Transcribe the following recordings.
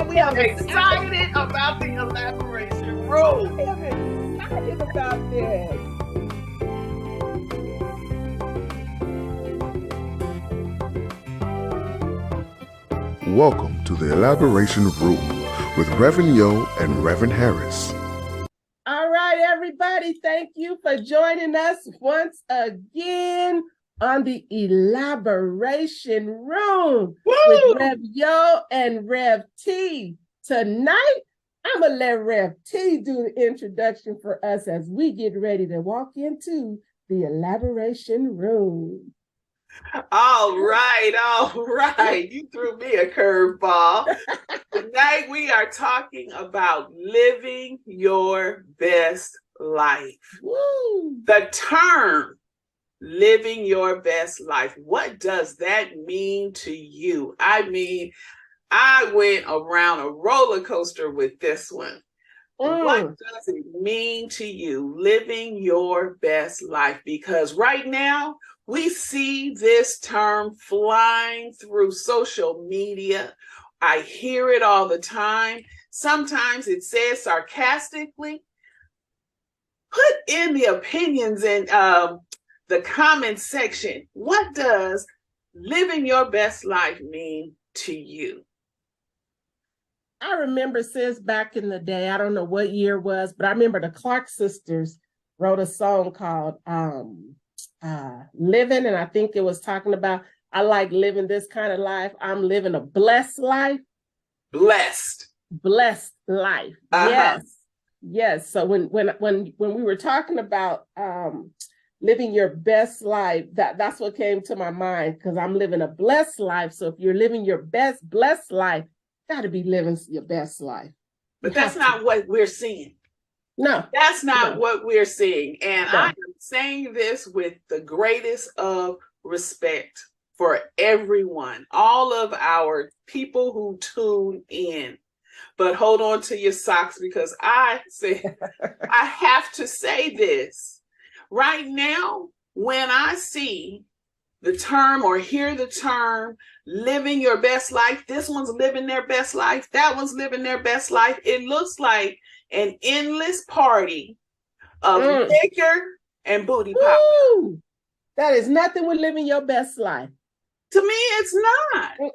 We are excited about the elaboration room. I am excited about this. Welcome to the Elaboration Room with Reverend Yo and Reverend Harris. All right, everybody, thank you for joining us once again on the Elaboration Room with Rev Yo and Rev T. Tonight, I'm going to let Rev T do the introduction for us as we get ready to walk into the Elaboration Room. All right. You threw me a curveball. Tonight we are talking about living your best life. Woo. The term living your best life. What does that mean to you? I mean, I went around a roller coaster with this one. What does it mean to you, living your best life? Because right now, we see this term flying through social media. I hear it all the time. Sometimes it says sarcastically. Put in the opinions in the comment section. What does living your best life mean to you? I remember since back in the day, I don't know what year it was, but I remember the Clark sisters wrote a song called Living, and I think it was talking about, I like living this kind of life. I'm living a blessed life. Blessed life. Yes. So when we were talking about living your best life, that's what came to my mind, because I'm living a blessed life. So if you're living your blessed life, got to be living your best life. But that's not what we're seeing. No. That's not what we're seeing. And I am saying this with the greatest of respect for everyone, all of our people who tune in. But hold on to your socks, because I have to say this. Right now, when I see the term or hear the term living your best life, this one's living their best life, that one's living their best life, it looks like an endless party of liquor and booty pop. That is nothing with living your best life. To me, it's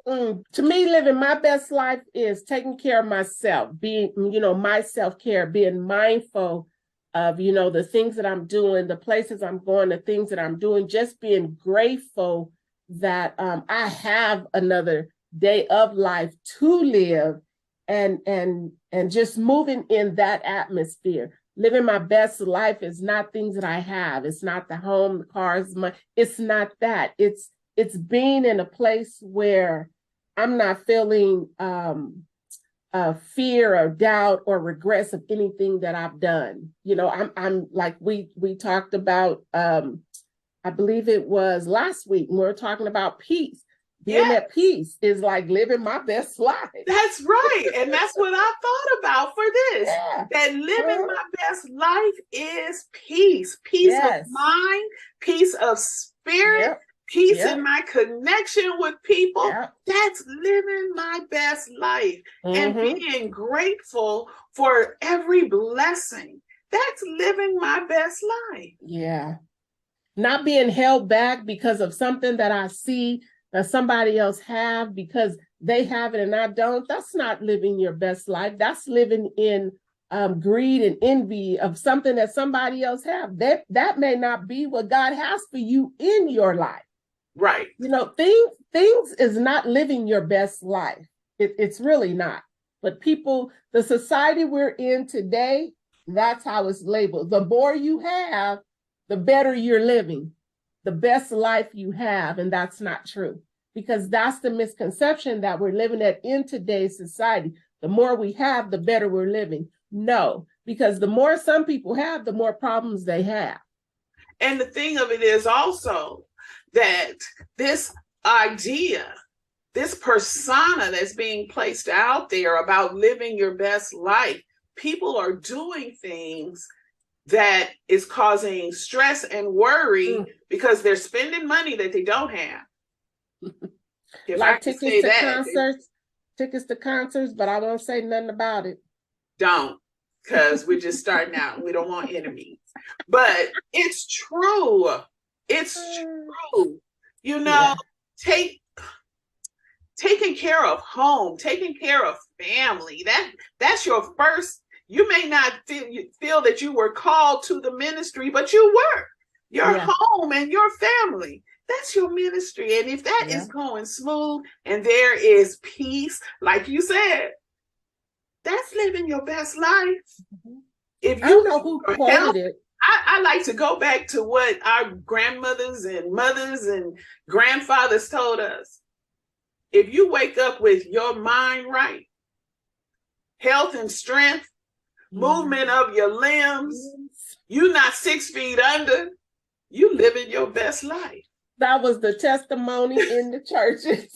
not. To me, living my best life is taking care of myself, being, my self-care, being mindful of, the things that I'm doing, the places I'm going, the things that I'm doing, just being grateful that I have another day of life to live, and just moving in that atmosphere. Living my best life is not things that I have. It's not the home, the cars, it's not that. It's being in a place where I'm not feeling fear or doubt or regrets of anything that I've done. I'm like we talked about, I believe it was last week, when we were talking about peace. Being at peace is like living my best life. That's right. And that's what I thought about for this. Yeah. That living my best life is peace. Peace of mind, peace of spirit, peace in my connection with people. That's living my best life. And being grateful for every blessing. That's living my best life. Yeah. Not being held back because of something that I see that somebody else have, because they have it and I don't. That's not living your best life. That's living in greed and envy of something that somebody else have. That may not be what God has for you in your life. Right. Things is not living your best life. It's really not. But people, the society we're in today, that's how it's labeled. The more you have, the better you're living, the best life you have. And that's not true, because that's the misconception that we're living at in today's society. The more we have, the better we're living. No, because the more some people have, the more problems they have. And the thing of it is also that this idea, this persona that's being placed out there about living your best life, people are doing things that is causing stress and worry because they're spending money that they don't have. Like tickets to concerts, tickets to concerts, but I won't say nothing about it. Don't, because we're just starting out and we don't want enemies. But it's true. It's true. You know, taking care of home, taking care of family. That's your first. You may not feel that you were called to the ministry, but you were. Your home and your family. That's your ministry. And if that is going smooth and there is peace, like you said, that's living your best life. If you I don't know who quoted it. I like to go back to what our grandmothers and mothers and grandfathers told us. If you wake up with your mind right, health and strength, movement of your limbs, you're not 6 feet under, you living your best life. That was the testimony in the churches.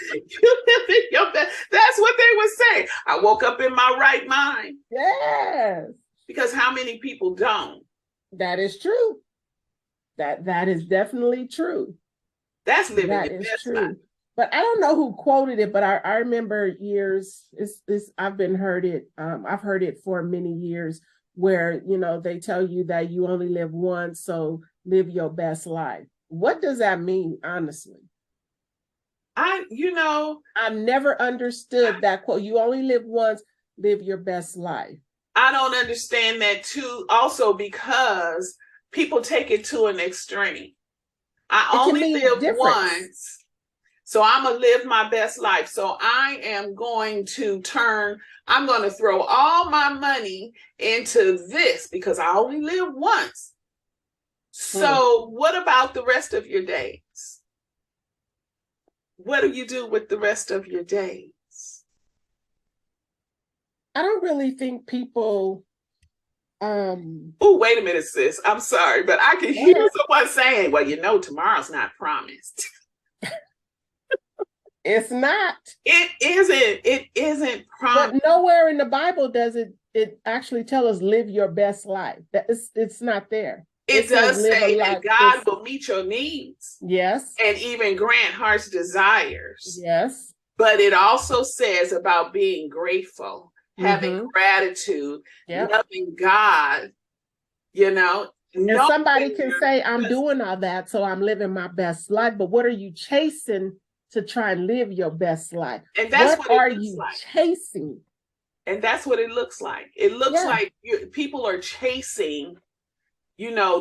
You living your best. That's what they would say. I woke up in my right mind. Yes. Because how many people don't? That is true. That is definitely true. That's living your best life. But I don't know who quoted it, but I remember years. I've heard it for many years, where they tell you that you only live once, so live your best life. What does that mean, honestly? I've never understood that quote. You only live once, live your best life. I don't understand that too, also because people take it to an extreme. I only live once, so I'm going to live my best life. So I'm going to throw all my money into this because I only live once. So what about the rest of your days? What do you do with the rest of your days? I don't really think people. Oh, wait a minute, sis. I'm sorry, but I can hear someone saying, well, tomorrow's not promised. It's not. It isn't promised. But nowhere in the Bible does it actually tell us live your best life. It's not there. It does say that God will meet your needs. Yes. And even grant heart's desires. Yes. But it also says about being grateful, having gratitude, loving God, And somebody can say, I'm doing all that, so I'm living my best life. But what are you chasing to try and live your best life? And that's what are you chasing? And that's what it looks like. It looks like people are chasing,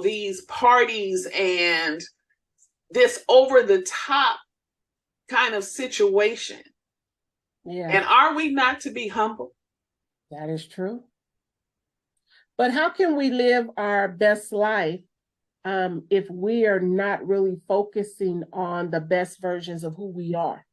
these parties and this over the top kind of situation. Yeah. And are we not to be humble? That is true. But how can we live our best life if we are not really focusing on the best versions of who we are?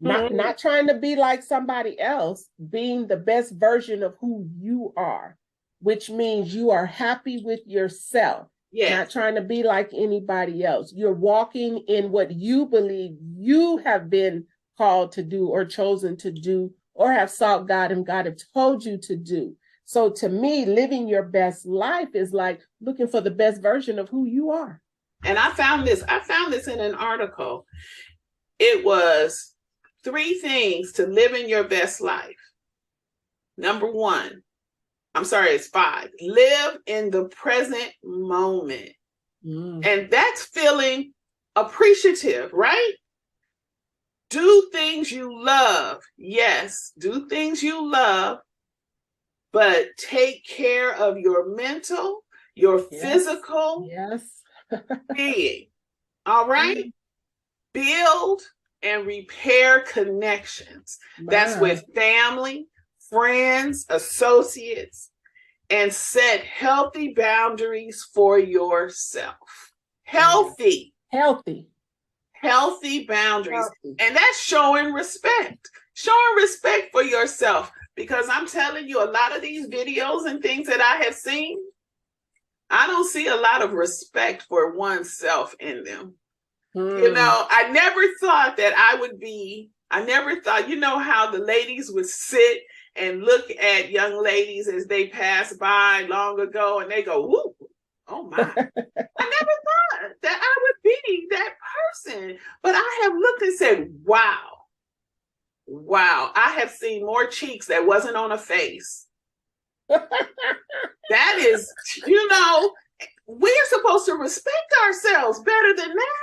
Not trying to be like somebody else, being the best version of who you are, which means you are happy with yourself. Yeah. Not trying to be like anybody else. You're walking in what you believe you have been called to do or chosen to do or have sought God and God have told you to do. So to me, living your best life is like looking for the best version of who you are. And I found this in an article. It was 3 things to live in your best life. Number 1, it's 5. Live in the present moment. And that's feeling appreciative, right? Do things you love. Yes, do things you love, but take care of your mental, your physical being. All right? Build and repair connections. That's with family, friends, associates, and set healthy boundaries for yourself. Healthy boundaries. And that's showing respect for yourself. Because I'm telling you, a lot of these videos and things that I have seen, I don't see a lot of respect for oneself in them. I never thought that I never thought, how the ladies would sit and look at young ladies as they pass by long ago and they go, whoo, oh my. I never thought that I would be that person. But I have looked and said, wow, Wow, I have seen more cheeks that wasn't on a face. That is, we're supposed to respect ourselves better than that.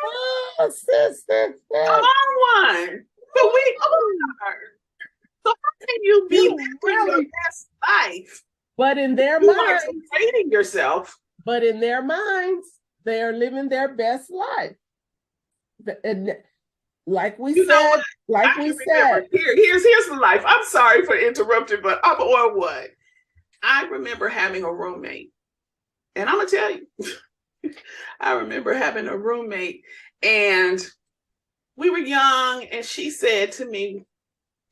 Oh, sister. Come on, one. But we are. So how can you be living your best life? But in their you minds, are degrading yourself. But in their minds, they are living their best life. And like we said, here's the life. I'm sorry for interrupting, but I'm on one. I remember having a roommate, and I'm gonna tell you, I remember having a roommate, and we were young, and she said to me,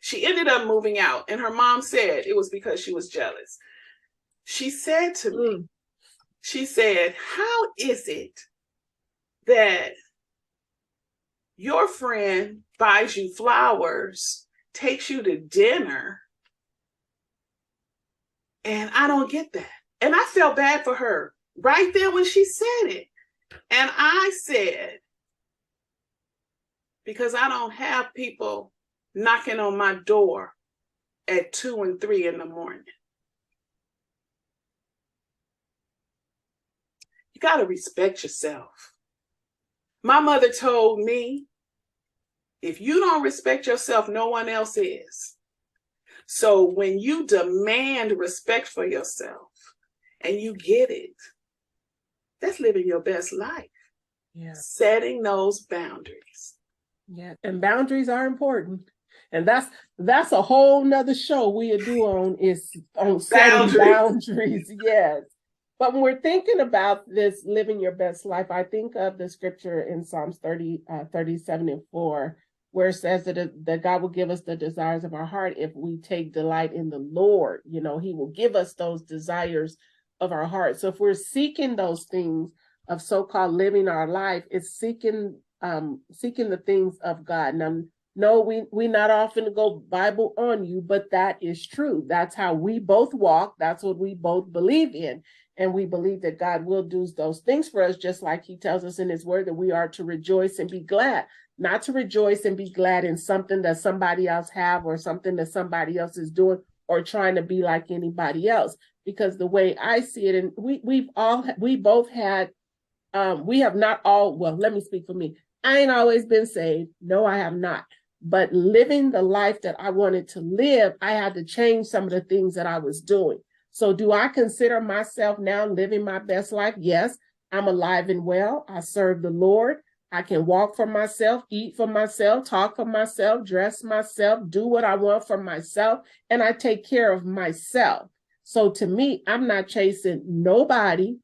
she ended up moving out, and her mom said it was because she was jealous. She said to me, she said, how is it that your friend buys you flowers, takes you to dinner, and I don't get that? And I felt bad for her right there when she said it. And I said, because I don't have people knocking on my door at 2 and 3 in the morning. You got to respect yourself. My mother told me, if you don't respect yourself, no one else is. So when you demand respect for yourself and you get it, that's living your best life. Yeah. Setting those boundaries. Yeah, and boundaries are important. And that's a whole nother show we'll do on setting boundaries. Yes. But when we're thinking about this living your best life, I think of the scripture in Psalms 37:4, where it says that God will give us the desires of our heart if we take delight in the Lord. He will give us those desires of our heart. So if we're seeking those things of so-called living our life, it's seeking the things of God. Now, no, we not often go Bible on you, but that is true. That's how we both walk. That's what we both believe in. And we believe that God will do those things for us, just like he tells us in his word that we are to rejoice and be glad, not to rejoice and be glad in something that somebody else have or something that somebody else is doing or trying to be like anybody else. Because the way I see it, and we both had, we have not all, well, let me speak for me. I ain't always been saved. No, I have not. But living the life that I wanted to live, I had to change some of the things that I was doing. So do I consider myself now living my best life? Yes, I'm alive and well. I serve the Lord. I can walk for myself, eat for myself, talk for myself, dress myself, do what I want for myself, and I take care of myself. So to me, I'm not chasing nobody.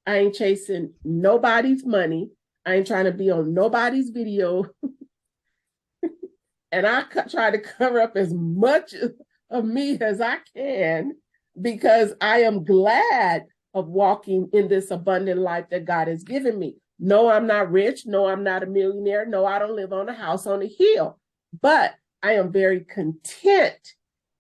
I ain't chasing nobody's money. I ain't trying to be on nobody's video. And I try to cover up as much of me as I can, because I am glad of walking in this abundant life that God has given me. No, I'm not rich. No, I'm not a millionaire. No, I don't live on a house on a hill. But I am very content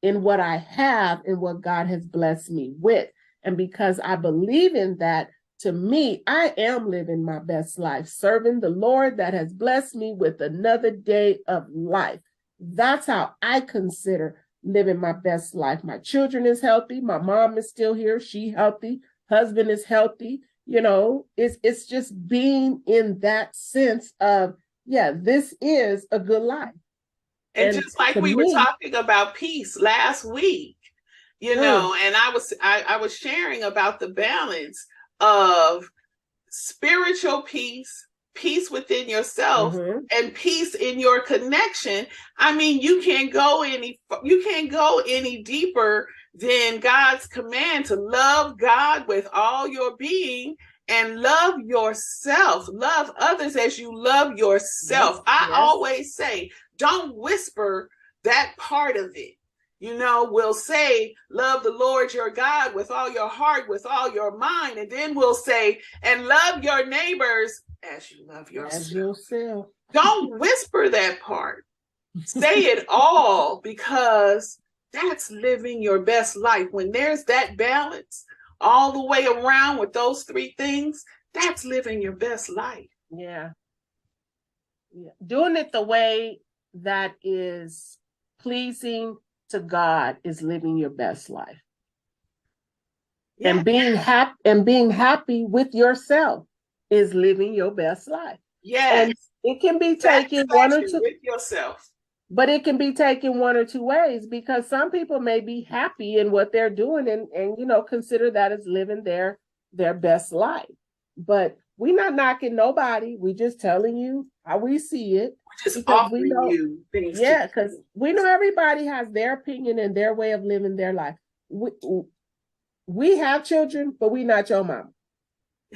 in what I have and what God has blessed me with. And because I believe in that, to me, I am living my best life, serving the Lord that has blessed me with another day of life. That's how I consider living my best life. My children is healthy. My mom is still here. She healthy. Husband is healthy. It's just being in that sense of, yeah, this is a good life. And just like we were talking about peace last week, and I was sharing about the balance of spiritual peace, peace within yourself, and peace in your connection. I mean, you can't go any deeper than God's command to love God with all your being and love yourself, love others as you love yourself. I always say, don't whisper that part of it. We'll say, love the Lord your God with all your heart, with all your mind. And then we'll say, and love your neighbors as you love yourself. As yourself. Don't whisper that part. Say it all, because that's living your best life. When there's that balance all the way around with those three things, that's living your best life. Yeah. Doing it the way that is pleasing to God is living your best life. Yeah. And being happy with yourself is living your best life. Yes. And it can be taken one or two with yourself. But it can be taken one or two ways, because some people may be happy in what they're doing and consider that as living their best life. But we're not knocking nobody. We're just telling you how we see it. We're just because we offering know, you things. Yeah, because we know everybody has their opinion and their way of living their life. We have children, but we're not your mama.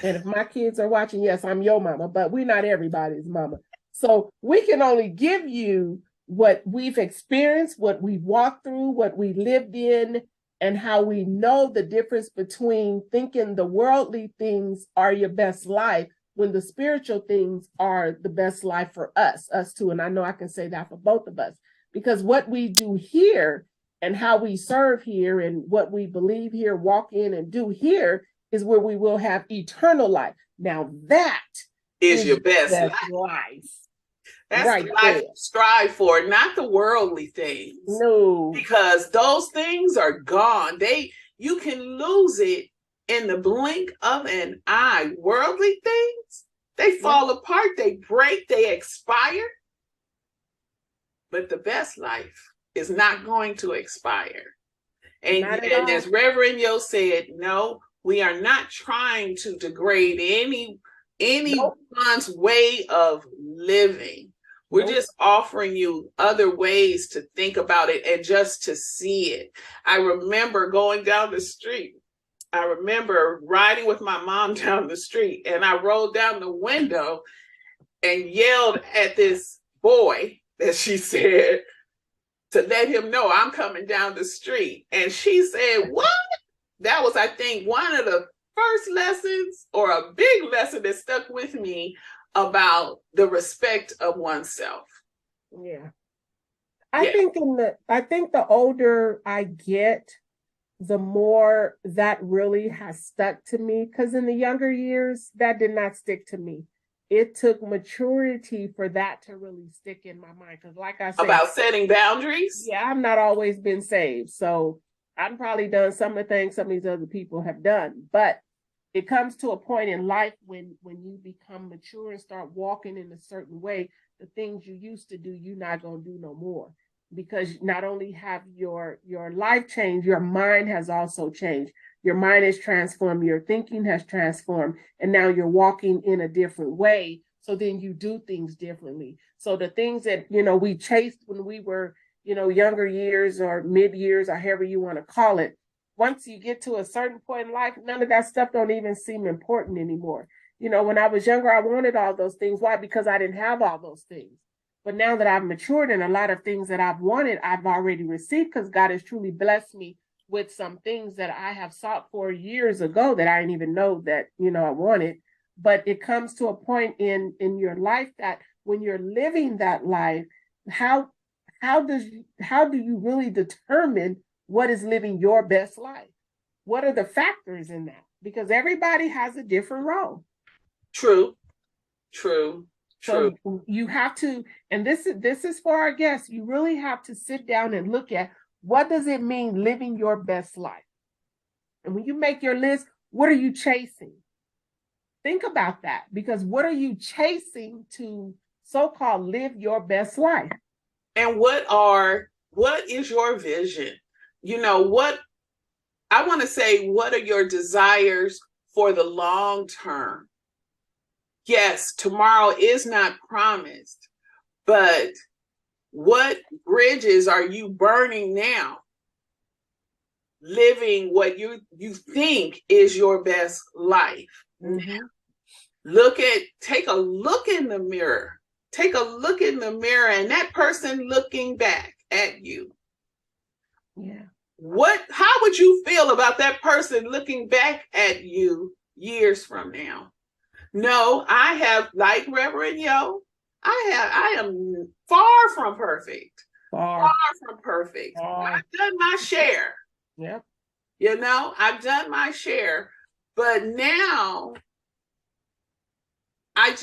And if my kids are watching, yes, I'm your mama, but we're not everybody's mama. So we can only give you what we've experienced, what we've walked through, what we lived in, and how we know the difference between thinking the worldly things are your best life when the spiritual things are the best life for us too. And I know I can say that for both of us, because what we do here and how we serve here and what we believe here, walk in and do here is where we will have eternal life. Now that is your best life. That's right, the life you strive for, not the worldly things. No. Because those things are gone. You can lose it in the blink of an eye. Worldly things, they fall apart, they break, they expire. But the best life is not going to expire. And as Reverend Yo said, no, we are not trying to degrade anyone's way of living. We're just offering you other ways to think about it and just to see it. I remember going down the street. I remember riding with my mom down the street, and I rolled down the window and yelled at this boy, that she said, to let him know I'm coming down the street. And she said, "What?" That was, I think, one of the first lessons, or a big lesson that stuck with me, about the respect of oneself. Yeah. I think the older I get, the more that really has stuck to me, because in the younger years, that did not stick to me. It took maturity for that to really stick in my mind. Because like I said, about setting boundaries. Yeah, I've not always been saved. So I've probably done some of the things some of these other people have done. But it comes to a point in life when you become mature and start walking in a certain way, the things you used to do, you're not going to do no more. Because not only have your life changed, your mind has also changed. Your mind is transformed, your thinking has transformed, and now you're walking in a different way. So then you do things differently. So the things that, we chased when we were, younger years or mid years or however you want to call it, once you get to a certain point in life, none of that stuff don't even seem important anymore. When I was younger, I wanted all those things. Why? Because I didn't have all those things. But now that I've matured, and a lot of things that I've wanted, I've already received, because God has truly blessed me with some things that I have sought for years ago that I didn't even know that, I wanted. But it comes to a point in your life that when you're living that life, how do you really determine what is living your best life? What are the factors in that? Because everybody has a different role. True. So you have to, and this is for our guests, you really have to sit down and look at, what does it mean living your best life? And when you make your list, what are you chasing? Think about that, because what are you chasing to so-called live your best life? And what is your vision? What I want to say, what are your desires for the long term? Yes, tomorrow is not promised, but what bridges are you burning now? Living what you think is your best life. Mm-hmm. Take a look in the mirror. Take a look in the mirror, and that person looking back at you. Yeah. How would you feel about that person looking back at you years from now? No, I have, like Reverend Yo, I am far from perfect. Far from perfect. I've done my share. Yep. I've done my share. But now I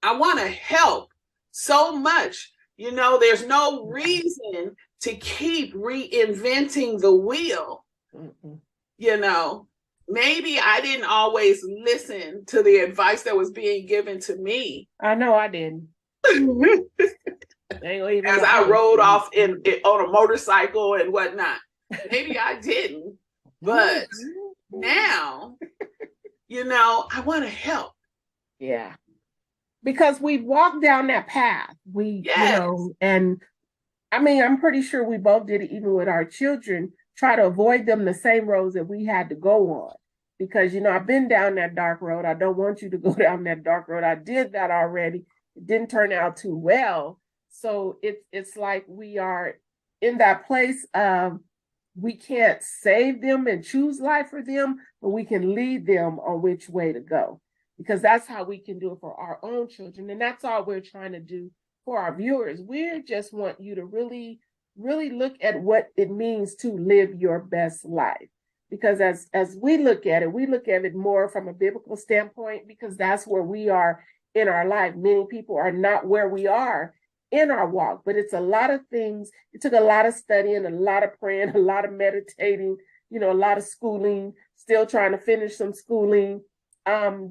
want to help so much You know, there's no reason to keep reinventing the wheel. Mm-mm. You know, maybe I didn't always listen to the advice that was being given to me. I know I didn't. As I rode off on a motorcycle and whatnot. Maybe I didn't, but now, you know, I want to help. Yeah. Because we walked down that path. Yes. And I mean, I'm pretty sure we both did it even with our children, try to avoid them the same roads that we had to go on. Because, I've been down that dark road. I don't want you to go down that dark road. I did that already. It didn't turn out too well. So it's like we are in that place of we can't save them and choose life for them, but we can lead them on which way to go. Because that's how we can do it for our own children. And that's all we're trying to do for our viewers. We just want you to really, really look at what it means to live your best life. Because as we look at it more from a biblical standpoint, because that's where we are in our life. Many people are not where we are in our walk, but it's a lot of things. It took a lot of studying, a lot of praying, a lot of meditating, a lot of schooling, still trying to finish some schooling,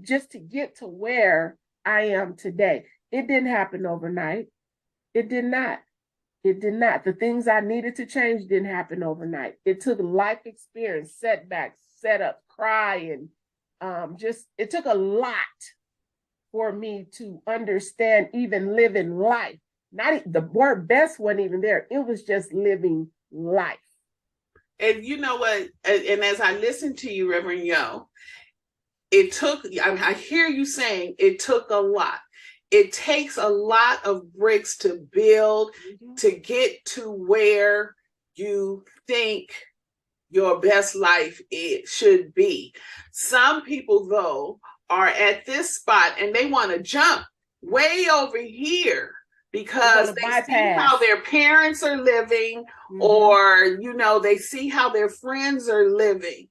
just to get to where I am today. It didn't happen overnight. It did not. It did not. The things I needed to change didn't happen overnight. It took life experience, setbacks, setups, crying. It took a lot for me to understand even living life. Not the word best wasn't even there. It was just living life. And you know what? And as I listen to you, Reverend Yo, it took, I hear you saying it took a lot. It takes a lot of bricks to build to get to where you think your best life should be. Some people, though, are at this spot and they want to jump way over here because they see how their parents are living, or, they see how their friends are living.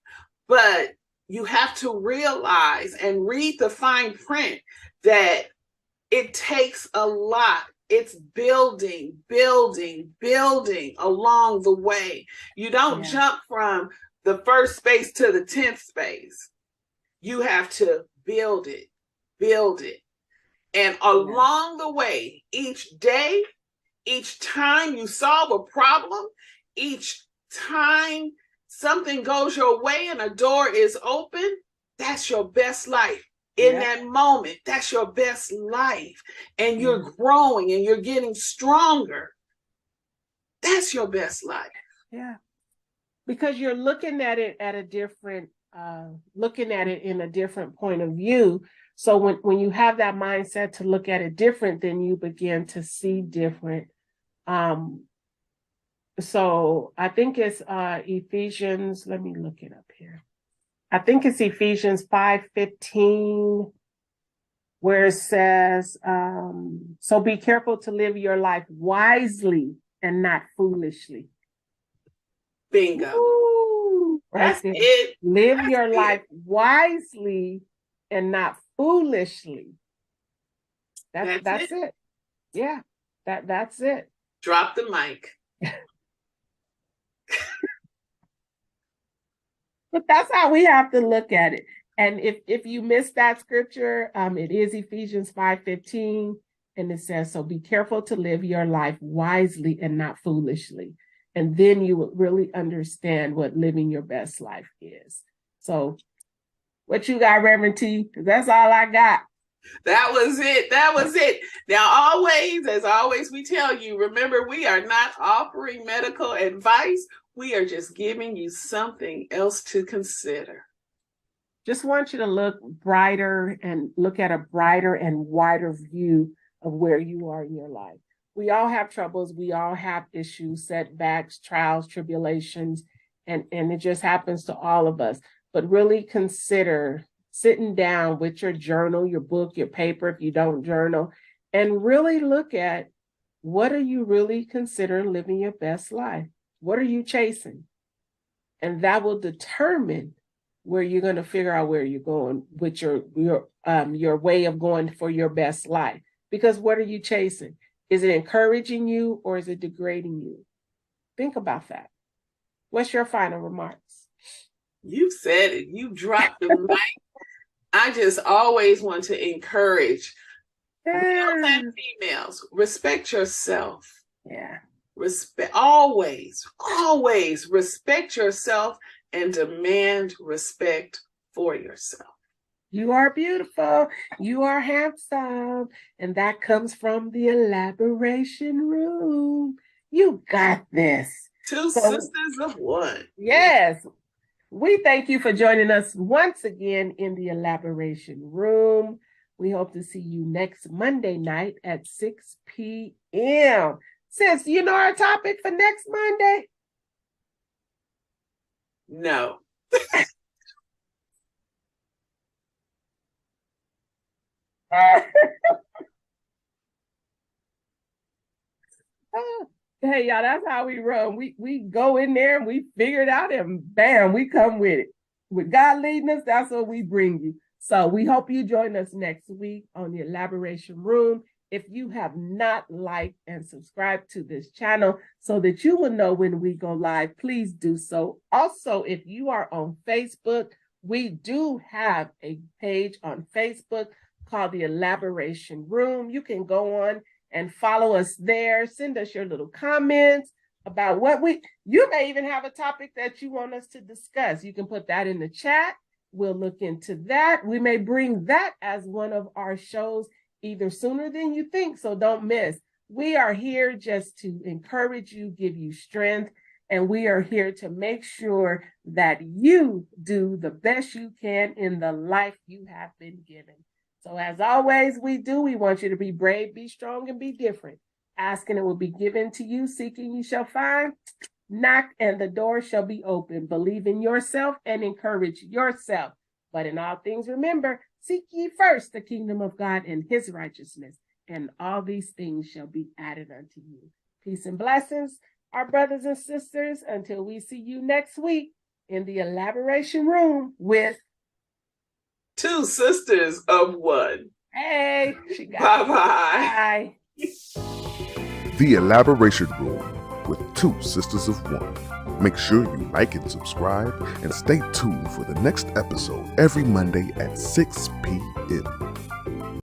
But you have to realize and read the fine print that it takes a lot. It's building along the way. You don't jump from the first space to the 10th space. You have to build it. And along the way, each day, each time you solve a problem, each time something goes your way and a door is open, that's your best life. In that moment, that's your best life. And you're growing and you're getting stronger. That's your best life. Yeah. Because you're looking at it at a different, looking at it in a different point of view. So when you have that mindset to look at it different, then you begin to see different. So I think it's Ephesians, let me look it up here. I think it's Ephesians 5:15, where it says, so be careful to live your life wisely and not foolishly. Bingo. Ooh, that's it. Live your life wisely and not foolishly. That's it. Yeah, that's it. Drop the mic. But that's how we have to look at it. And if you missed that scripture, it is Ephesians 5:15, and it says, so be careful to live your life wisely and not foolishly. And then you will really understand what living your best life is. So what you got, Reverend T? Because that's all I got. That was it. Now, as always, we tell you, remember, we are not offering medical advice. We are just giving you something else to consider. Just want you to look brighter and look at a brighter and wider view of where you are in your life. We all have troubles. We all have issues, setbacks, trials, tribulations, and it just happens to all of us. But really consider sitting down with your journal, your book, your paper, if you don't journal, and really look at what are you really considering living your best life? What are you chasing? And that will determine where you're going to figure out where you're going with your way of going for your best life. Because what are you chasing? Is it encouraging you or is it degrading you? Think about that. What's your final remarks? You said it. You dropped the mic. I just always want to encourage males and females, respect yourself. Yeah. Always respect yourself and demand respect for yourself. You are beautiful. You are handsome. And that comes from the Elaboration Room. You got this. Two sisters of one. Yes. We thank you for joining us once again in the Elaboration Room. We hope to see you next Monday night at 6 p.m. Sis, you know our topic for next Monday? No. Hey, y'all, that's how we run. We go in there and we figure it out and bam, we come with it. With God leading us, that's what we bring you. So we hope you join us next week on the Elaboration Room. If you have not liked and subscribed to this channel so that you will know when we go live, please do so. Also, if you are on Facebook, we do have a page on Facebook called the Elaboration Room. You can go on and follow us there. Send us your little comments about you may even have a topic that you want us to discuss. You can put that in the chat. We'll look into that. We may bring that as one of our shows either sooner than you think, so don't miss. We are here just to encourage you, give you strength, and we are here to make sure that you do the best you can in the life you have been given. So as always, we want you to be brave, be strong, and be different. Asking it will be given to you. Seeking you shall find. Knock and the door shall be open. Believe in yourself and encourage yourself. But in all things, remember, seek ye first the kingdom of God and his righteousness, and all these things shall be added unto you. Peace and blessings, our brothers and sisters, until we see you next week in the Elaboration Room with Two sisters of one. Hey, she got Bye-bye. Bye. The Elaboration Room with Two Sisters of One. Make sure you like and subscribe and stay tuned for the next episode every Monday at 6 p.m.